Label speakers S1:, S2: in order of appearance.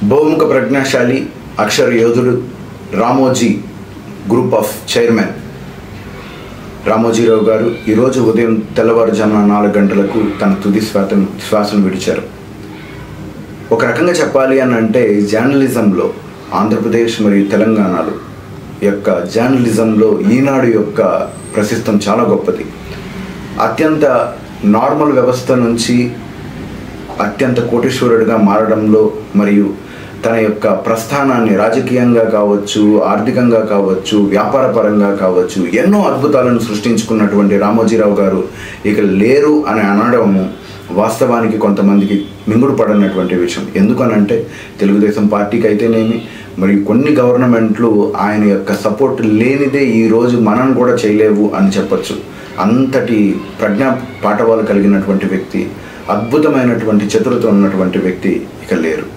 S1: బహుముఖ ప్రజ్ఞాశాలి అక్షర యోధుడు Ramoji group of chairman Ramoji Rao గారు ఈరోజు ఉదయం తెల్లవారుజామున 4 గంటలకు తన తుది శ్వాసను విడిచారు. ఒక రకంగా చెప్పాలి అని అంటే జర్నలిజంలో ఆంధ్రప్రదేశ్ మరియు తెలంగాణలో యొక్క జర్నలిజంలో ఈనాడు యొక్క ప్రశస్తం చాలా గొప్పది. అత్యంత నార్మల్ వ్యవస్థ నుంచి అత్యంత కోటీశ్వరుడిగా మారడంలో మరియు తన యొక్క ప్రస్థానాన్ని రాజకీయంగా కావచ్చు, ఆర్థికంగా కావచ్చు, వ్యాపారపరంగా కావచ్చు ఎన్నో అద్భుతాలను సృష్టించుకున్నటువంటి రామోజీరావు గారు ఇక లేరు అని అనడము వాస్తవానికి కొంతమందికి మింగుడు పడనటువంటి విషయం. ఎందుకనంటే తెలుగుదేశం పార్టీకి అయితేనేమి మరియు కొన్ని గవర్నమెంట్లు ఆయన యొక్క సపోర్ట్ లేనిదే ఈరోజు మనం కూడా చేయలేవు అని చెప్పచ్చు. అంతటి ప్రజ్ఞా పాఠవాలు కలిగినటువంటి వ్యక్తి, అద్భుతమైనటువంటి చతురత ఉన్నటువంటి వ్యక్తి ఇక లేరు.